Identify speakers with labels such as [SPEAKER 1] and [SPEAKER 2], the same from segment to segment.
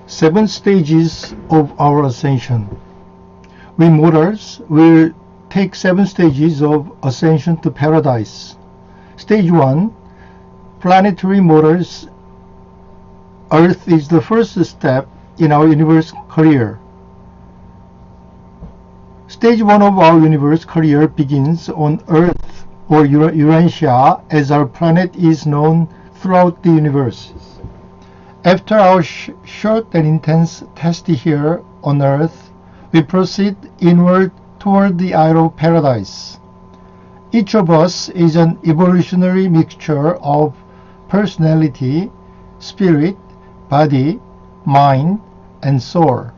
[SPEAKER 1] Seven stages of our ascension. We mortals will take 7 stages of ascension to paradise. Stage 1. Planetary mortals. Earth is the first step in our universe career. Stage 1 of our universe career begins on Earth or Urantia, as our planet is known throughout the universe. After our short and intense test here on Earth, we proceed inward toward the Isle of Paradise. Each of us is an evolutionary mixture of personality, spirit, body, mind, and soul.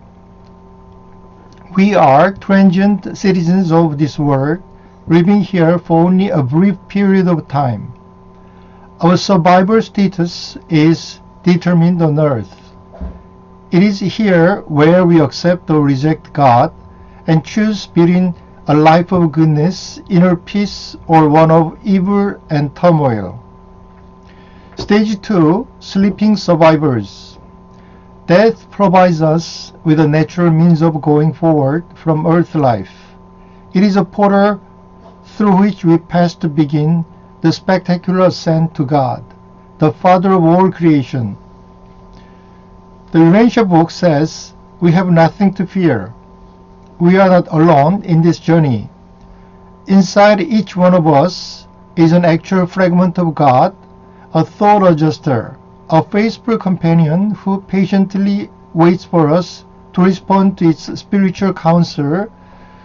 [SPEAKER 1] We are transient citizens of this world, living here for only a brief period of time. Our survival status is determined on Earth. It is here where we accept or reject God and choose between a life of goodness, inner peace, or one of evil and turmoil. Stage 2. Sleeping survivors. Death provides us with a natural means of going forward from earth life. It is a portal through which we pass to begin the spectacular ascent to God, the Father of all creation. The Urantia book says, "We have nothing to fear. We are not alone in this journey. Inside each one of us is an actual fragment of God, a thought adjuster, a faithful companion who patiently waits for us to respond to its spiritual counsel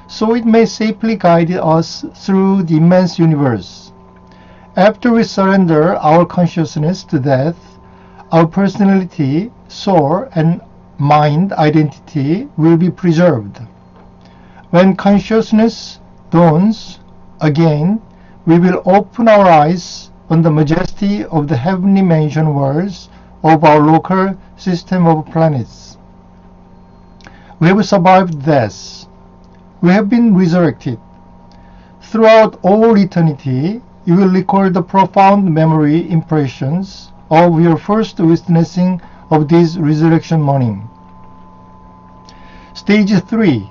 [SPEAKER 1] so it may safely guide us through the immense universe. After we surrender our consciousness to death, our personality, soul, and mind identity will be preserved. When consciousness dawns again, we will open our eyes on the majesty of the heavenly mansion worlds of our local system of planets. We have survived death. We have been resurrected. Throughout all eternity, you will record the profound memory impressions of your first witnessing of this resurrection morning. Stage 3.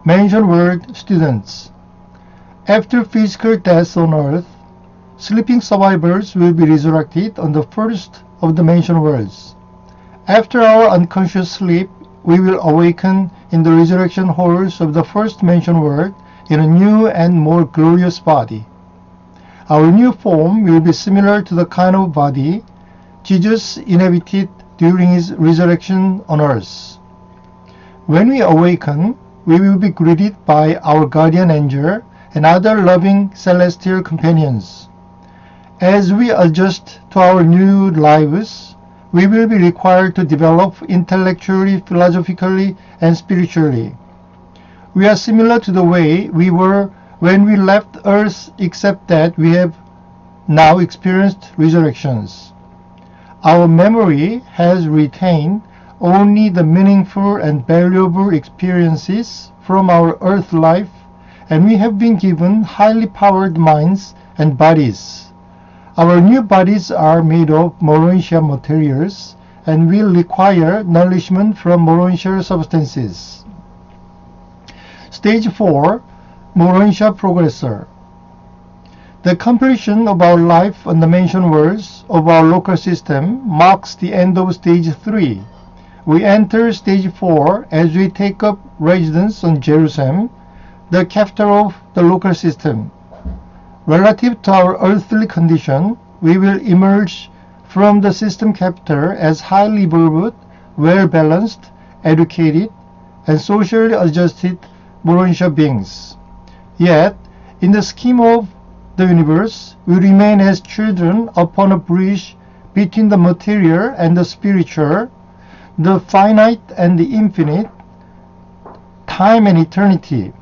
[SPEAKER 1] Mansion World Students. After physical death on Earth, sleeping survivors will be resurrected on the first of the mansion worlds. After our unconscious sleep, we will awaken in the resurrection halls of the first mansion world in a new and more glorious body. Our new form will be similar to the kind of body Jesus inhabited during his resurrection on earth. When we awaken, we will be greeted by our guardian angel and other loving celestial companions. As we adjust to our new lives, we will be required to develop intellectually, philosophically, and spiritually. We are similar to the way we were when we left Earth, except that we have now experienced resurrections. Our memory has retained only the meaningful and valuable experiences from our earth life, and we have been given highly powered minds and bodies. Our new bodies are made of Morontia materials and will require nourishment from Morontia substances. Stage 4. Morontia Progressor. The completion of our life on the mansion worlds of our local system marks the end of Stage 3. We enter Stage 4 as we take up residence on Jerusalem, the capital of the local system. Relative to our earthly condition, we will emerge from the system capital as highly evolved, well-balanced, educated, and socially adjusted Morontia beings. Yet, in the scheme of the universe, we remain as children upon a bridge between the material and the spiritual, the finite and the infinite, time and eternity.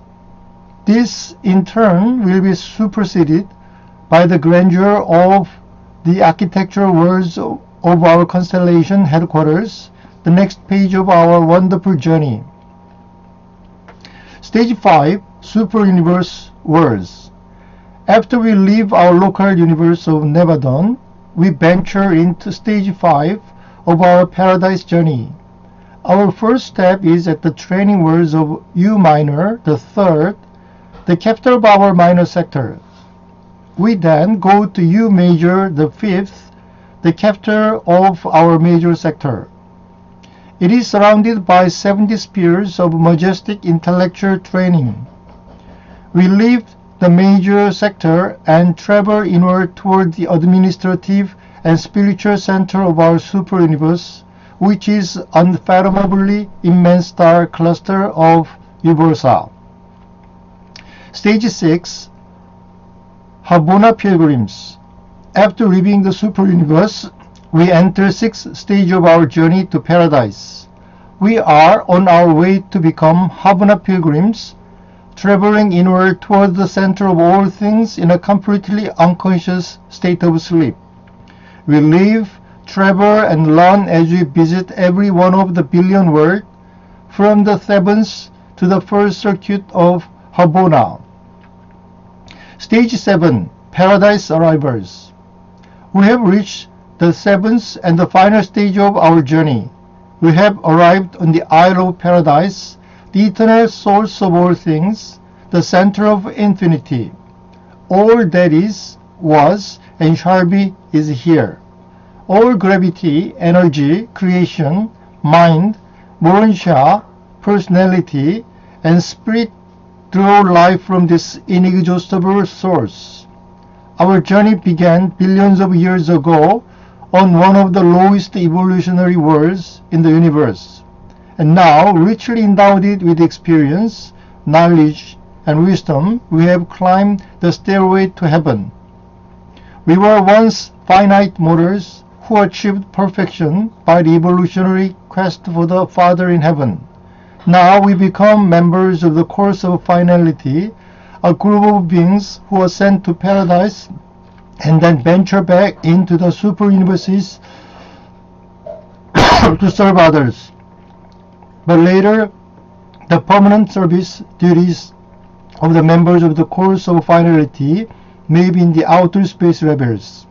[SPEAKER 1] This, in turn, will be superseded by the grandeur of the architectural worlds of our constellation headquarters, the next page of our wonderful journey. Stage 5. Super Universe Worlds. After we leave our local universe of Nevadon, we venture into Stage 5 of our paradise journey. Our first step is at the training worlds of U minor, the third, the capital of our minor sector. We then go to U major, the fifth, the capital of our major sector. It is surrounded by 70 spheres of majestic intellectual training. We leave the major sector and travel inward toward the administrative and spiritual center of our super universe, which is unfathomably immense star cluster of Uborsa. Stage 6, Habona Pilgrims. After leaving the super universe, we enter sixth stage of our journey to paradise. We are on our way to become Habona Pilgrims, traveling inward toward the center of all things in a completely unconscious state of sleep. We live, travel, and learn as we visit every one of the billion worlds, from the Thebans to the first circuit of Habona. Stage 7, Paradise Arrivals. We have reached the seventh and the final stage of our journey. We have arrived on the Isle of Paradise, the eternal source of all things, the center of infinity. All that is, was, and shall be is here. All gravity, energy, creation, mind, Morontia, personality, and spirit draw life from this inexhaustible source. Our journey began billions of years ago on one of the lowest evolutionary worlds in the universe, and now, richly endowed with experience, knowledge, and wisdom, we have climbed the stairway to heaven. We were once finite mortals who achieved perfection by the evolutionary quest for the Father in heaven. Now we become members of the course of finality, a group of beings who ascend to paradise and then venture back into the super universes to serve others. But later, the permanent service duties of the members of the course of finality may be in the outer space levels.